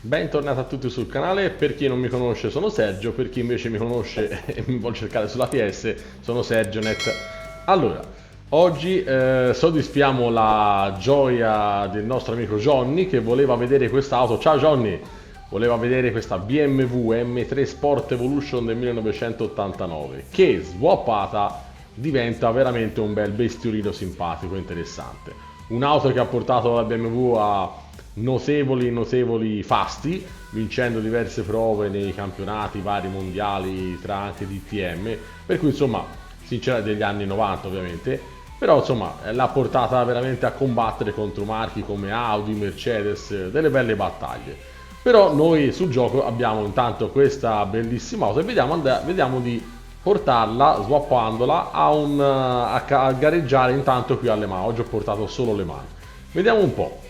Bentornati a tutti sul canale. Per chi non mi conosce sono Sergio, per chi invece mi conosce e mi vuole cercare sulla PS sono SergioNet. Allora, oggi soddisfiamo la gioia del nostro amico Johnny che voleva vedere quest'auto. Ciao Johnny! Voleva vedere questa BMW M3 Sport Evolution del 1989 che swappata diventa veramente un bel bestiolino simpatico e interessante. Un'auto che ha portato la BMW a notevoli fasti, vincendo diverse prove nei campionati vari mondiali tra anche DTM, per cui insomma, sinceramente degli anni 90 ovviamente, però insomma l'ha portata veramente a combattere contro marchi come Audi, Mercedes, delle belle battaglie. Però noi sul gioco abbiamo intanto questa bellissima auto e vediamo di portarla, swappandola a gareggiare intanto qui alle mani. Oggi ho portato solo le mani. Vediamo un po'.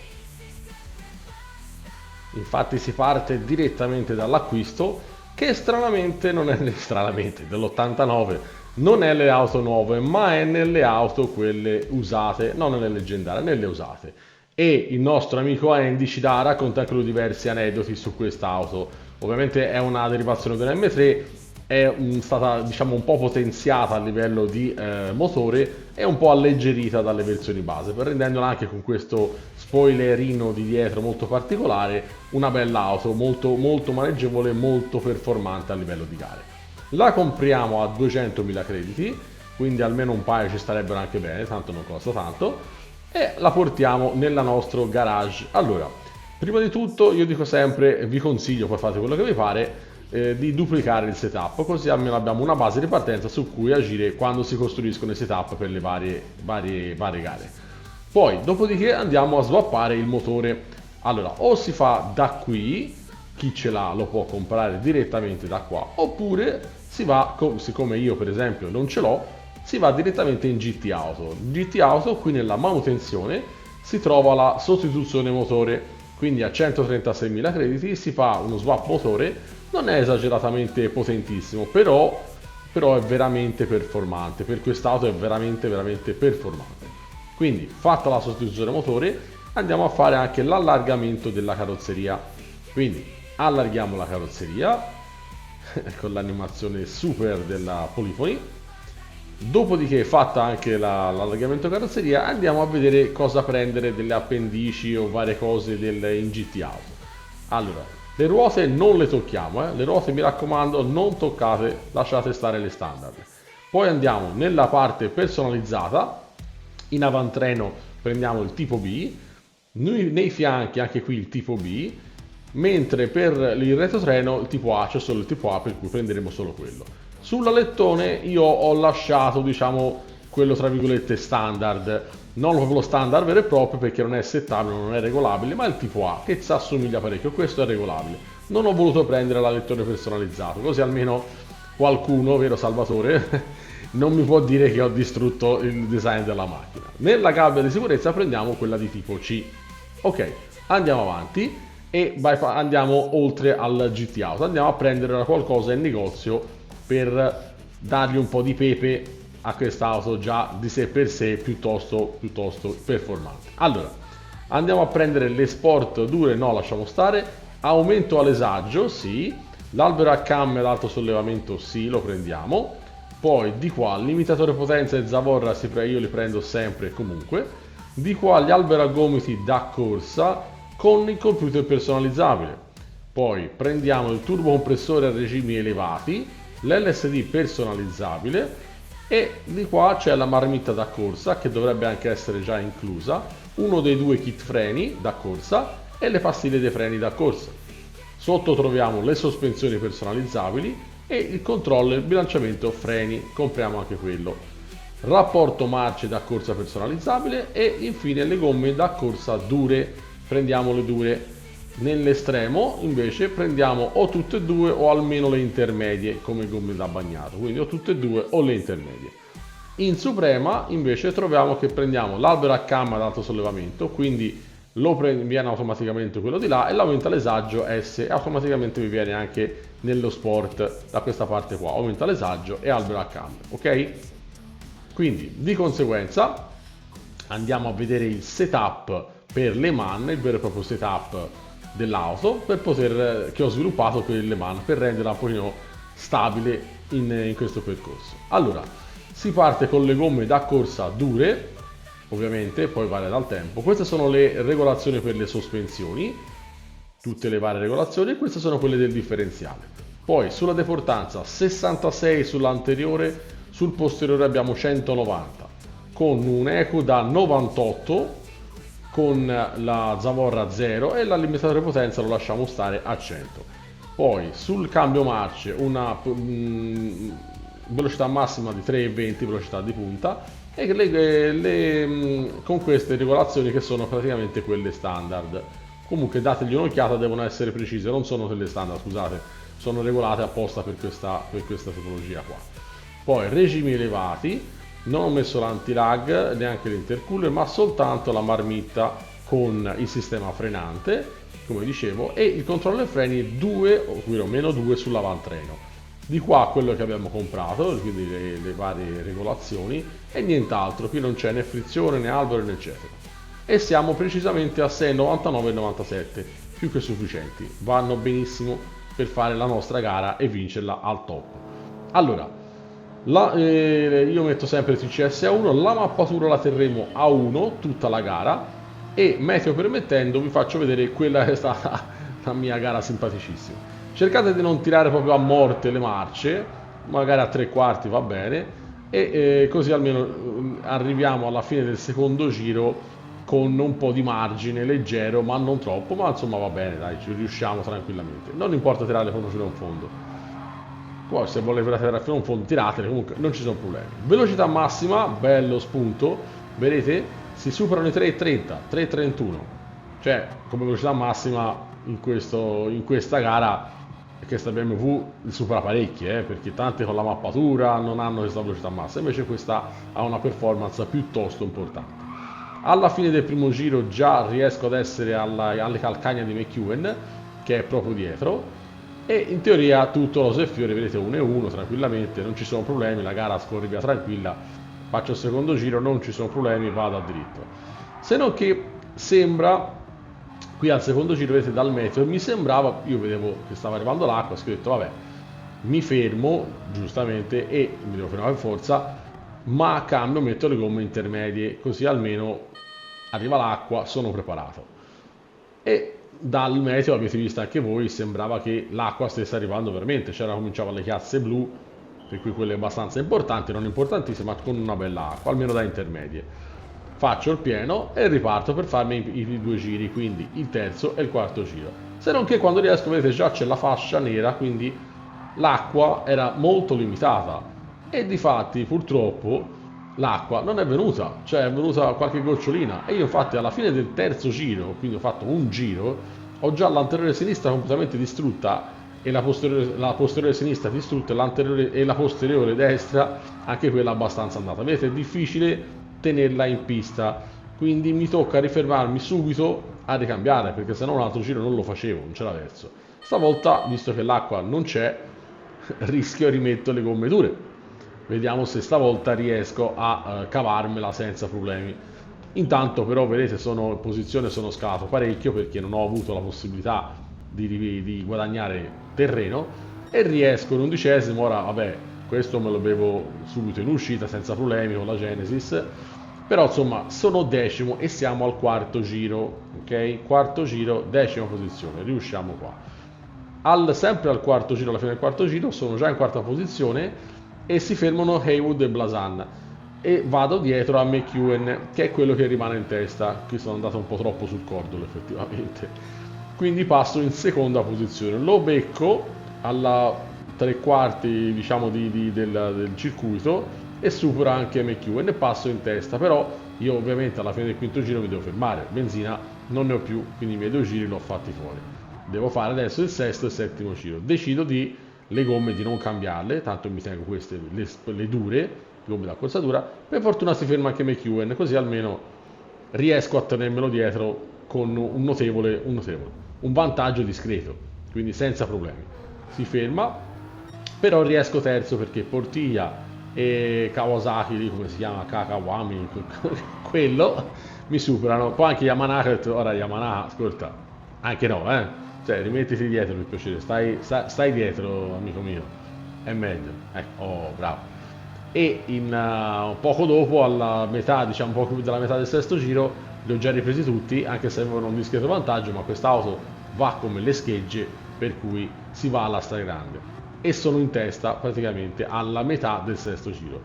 Infatti si parte direttamente dall'acquisto che stranamente non è stranamente dell'89, non è le auto nuove, ma è nelle auto quelle usate, non nelle leggendarie, nelle usate. E il nostro amico Andy ci racconta anche lui diversi aneddoti su questa auto. Ovviamente è una derivazione dell'M3, è stata diciamo un po' potenziata a livello di motore e un po' alleggerita dalle versioni base, per rendendola anche con questo spoilerino di dietro molto particolare una bella auto, molto maneggevole, molto performante a livello di gare. La compriamo a 200.000 crediti, quindi almeno un paio ci starebbero anche bene, tanto non costa tanto, e la portiamo nella nostro garage. Allora, prima di tutto io dico sempre, vi consiglio, poi fate quello che vi pare, di duplicare il setup, così almeno abbiamo una base di partenza su cui agire quando si costruiscono i setup per le varie gare. Poi, dopodiché andiamo a swappare il motore. Allora, o si fa da qui, chi ce l'ha lo può comprare direttamente da qua, oppure si va, siccome io per esempio non ce l'ho, si va direttamente in GT Auto. GT Auto, qui nella manutenzione, si trova la sostituzione motore, quindi a 136.000 crediti si fa uno swap motore, non è esageratamente potentissimo, però è veramente performante, per quest'auto è veramente performante. Quindi fatta la sostituzione motore andiamo a fare anche l'allargamento della carrozzeria, quindi allarghiamo la carrozzeria con l'animazione super della Polifoni. Dopodiché fatta anche l'allargamento carrozzeria andiamo a vedere cosa prendere delle appendici o varie cose in GT Auto. Allora, le ruote non le tocchiamo, le ruote mi raccomando non toccate, lasciate stare le standard. Poi andiamo nella parte personalizzata, in avantreno prendiamo il tipo B, nei fianchi anche qui il tipo B, mentre per il retrotreno il tipo A, c'è solo il tipo A per cui prenderemo solo quello. Sull'alettone io ho lasciato diciamo quello tra virgolette standard, non proprio lo standard vero e proprio perché non è settabile, non è regolabile, ma il tipo A che si assomiglia parecchio, questo è regolabile. Non ho voluto prendere l'alettone personalizzato, così almeno qualcuno, vero Salvatore, non mi può dire che ho distrutto il design della macchina. Nella gabbia di sicurezza prendiamo quella di tipo C. Ok, andiamo avanti e andiamo oltre al GT Auto, andiamo a prendere qualcosa in negozio per dargli un po' di pepe a quest'auto già di sé per sé piuttosto performante. Allora, andiamo a prendere le sport dure, no lasciamo stare, aumento alesaggio, sì, l'albero a cam e l'alto sollevamento, sì, lo prendiamo. Poi di qua limitatore potenza e zavorra io li prendo sempre e comunque. Di qua gli alberi a gomiti da corsa con il computer personalizzabile. Poi prendiamo il turbo compressore a regimi elevati, l'LSD personalizzabile e di qua c'è la marmitta da corsa che dovrebbe anche essere già inclusa, uno dei due kit freni da corsa e le pastiglie dei freni da corsa. Sotto troviamo le sospensioni personalizzabili e il controller bilanciamento freni, compriamo anche quello. Rapporto marce da corsa personalizzabile e infine le gomme da corsa dure, prendiamo le dure. Nell'estremo invece prendiamo o tutte e due o almeno le intermedie come gomme da bagnato, quindi o tutte e due o le intermedie. In suprema invece troviamo che prendiamo l'albero a cam ad alto sollevamento, quindi viene automaticamente quello di là, e l'aumenta l'esaggio S e automaticamente vi viene anche nello sport da questa parte qua, aumenta l'esaggio e albero a cam, ok? Quindi di conseguenza andiamo a vedere il setup per Le Mans, il vero e proprio setup dell'auto che ho sviluppato per Le Mans per renderla un pochino stabile in questo percorso. Allora, si parte con le gomme da corsa dure, ovviamente, poi varia dal tempo. Queste sono le regolazioni per le sospensioni, tutte le varie regolazioni, e queste sono quelle del differenziale. Poi sulla deportanza 66 sull'anteriore, sul posteriore abbiamo 190, con un eco da 98, con la zavorra 0 e la limitatore potenza lo lasciamo stare a 100. Poi sul cambio marce una velocità massima di 3,20, velocità di punta, e con queste regolazioni che sono praticamente quelle standard. Comunque dategli un'occhiata, devono essere precise, non sono quelle standard, scusate, sono regolate apposta per questa tipologia qua. Poi regimi elevati, non ho messo l'anti-lag neanche l'intercooler, ma soltanto la marmitta con il sistema frenante, come dicevo, e il controller freni 2 o meno 2 sull'avantreno. Di qua quello che abbiamo comprato, quindi le varie regolazioni, e nient'altro. Qui non c'è né frizione né albero né eccetera. E siamo precisamente a 6,99 e 97, più che sufficienti, vanno benissimo per fare la nostra gara e vincerla al top. Allora, io metto sempre il TCS a 1, la mappatura la terremo a 1 tutta la gara, e meteo permettendo vi faccio vedere quella che è stata la mia gara simpaticissima. Cercate di non tirare proprio a morte le marce, magari a 3/4 va bene, e così almeno arriviamo alla fine del secondo giro con un po' di margine leggero, ma non troppo, ma insomma va bene, dai, ci riusciamo tranquillamente. Non importa tirare fino a un fondo. Poi se volete tirare fino a un fondo, tiratele, comunque non ci sono problemi. Velocità massima, bello spunto, vedete? Si superano i 3,30, 3,31. Cioè, come velocità massima in questa gara, questa BMW supera parecchi, perché tante con la mappatura non hanno questa velocità massima, invece questa ha una performance piuttosto importante. Alla fine del primo giro già riesco ad essere alle calcagna di McEwen, che è proprio dietro, e in teoria tutto rose e fiori, vedete 1-1 tranquillamente, non ci sono problemi, la gara scorre via tranquilla, faccio il secondo giro, non ci sono problemi, vado a dritto. Se non che sembra, qui al secondo giro vedete dal meteo, mi sembrava, io vedevo che stava arrivando l'acqua, ho detto vabbè, mi fermo giustamente e mi devo fermare per forza, ma cambio, metto le gomme intermedie, così almeno arriva l'acqua, sono preparato. E dal meteo, avete visto anche voi, sembrava che l'acqua stesse arrivando veramente, cominciavano le chiazze blu, per cui quelle abbastanza importanti, non importantissime, ma con una bella acqua, almeno da intermedie. Faccio il pieno e riparto per farmi i 2 giri, quindi il terzo e il quarto giro. Se non che quando riesco, vedete, già c'è la fascia nera, quindi l'acqua era molto limitata, e difatti purtroppo l'acqua non è venuta, cioè è venuta qualche gocciolina, e io infatti alla fine del terzo giro, quindi ho fatto un giro, ho già l'anteriore sinistra completamente distrutta e la posteriore sinistra distrutta, e l'anteriore e la posteriore destra anche quella abbastanza andata. Vedete, è difficile tenerla in pista, quindi mi tocca rifermarmi subito a ricambiare, perché se no un altro giro non lo facevo, non c'era verso. Stavolta, visto che l'acqua non c'è, rischio e rimetto le gomme dure. Vediamo se stavolta riesco a cavarmela senza problemi. Intanto però vedete, sono in posizione, sono scalato parecchio perché non ho avuto la possibilità di guadagnare terreno, e riesco in 11esimo. Ora vabbè, questo me lo bevo subito in uscita senza problemi con la Genesis, però insomma sono 10° e siamo al quarto giro, ok? Quarto giro, 10ª posizione, riusciamo qua. Sempre al quarto giro, alla fine del quarto giro, sono già in quarta posizione e si fermano Haywood e Blasan, e vado dietro a McEwen, che è quello che rimane in testa. Qui sono andato un po' troppo sul cordolo effettivamente, quindi passo in seconda posizione, lo becco alla 3/4 diciamo del circuito, e supera anche McEwen e passo in testa. Però io ovviamente alla fine del quinto giro mi devo fermare, benzina non ne ho più, quindi i miei 2 giri li ho fatti fuori. Devo fare adesso il sesto e settimo giro, decido le gomme di non cambiarle, tanto mi tengo queste, le dure, gomme da corsa dura. Per fortuna si ferma anche McEwen, così almeno riesco a tenermelo dietro con un vantaggio discreto, quindi senza problemi. Si ferma, però riesco terzo perché Portiglia e Kawasaki, lì come si chiama, Kakawami, quello mi superano. Poi anche Yamaha, ora Yamaha, ascolta, Anche no, cioè rimettiti dietro per piacere, stai dietro amico mio, è meglio, ecco, oh bravo. E poco dopo, alla metà, diciamo poco più della metà del sesto giro, li ho già ripresi tutti, anche se avevano un discreto vantaggio, ma quest'auto va come le schegge, per cui si va alla stragrande. E sono in testa praticamente alla metà del sesto giro.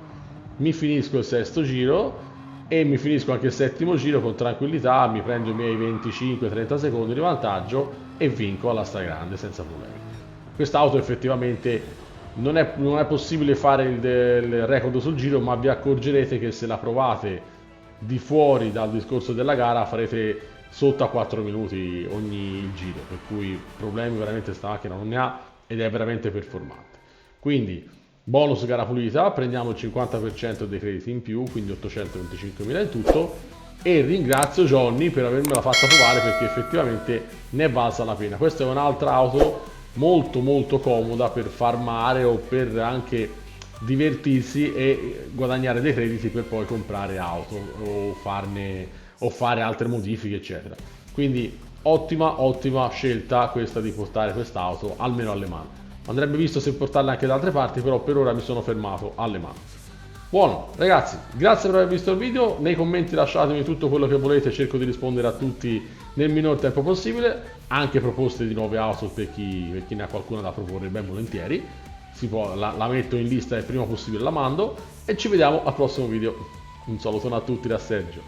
Mi finisco il sesto giro e mi finisco anche il settimo giro con tranquillità, mi prendo i miei 25-30 secondi di vantaggio e vinco alla stragrande senza problemi. Quest'auto effettivamente non è possibile fare il record sul giro, ma vi accorgerete che se la provate di fuori dal discorso della gara farete sotto a 4 minuti ogni giro, per cui problemi veramente sta macchina non ne ha ed è veramente performante. Quindi bonus gara pulita, prendiamo il 50% dei crediti in più, quindi 825.000 in tutto, e ringrazio Johnny per avermela fatta provare perché effettivamente ne è valsa la pena. Questa è un'altra auto molto molto comoda per farmare o per anche divertirsi e guadagnare dei crediti per poi comprare auto o fare altre modifiche eccetera. Quindi ottima scelta questa di portare quest'auto almeno alle mani. Andrebbe visto se portarla anche da altre parti, però per ora mi sono fermato alle mani. Buono, ragazzi, grazie per aver visto il video, nei commenti lasciatemi tutto quello che volete, cerco di rispondere a tutti nel minor tempo possibile, anche proposte di nuove auto per chi ne ha qualcuna da proporre ben volentieri, la metto in lista e il prima possibile la mando e ci vediamo al prossimo video. Un salutone a tutti da Sergio.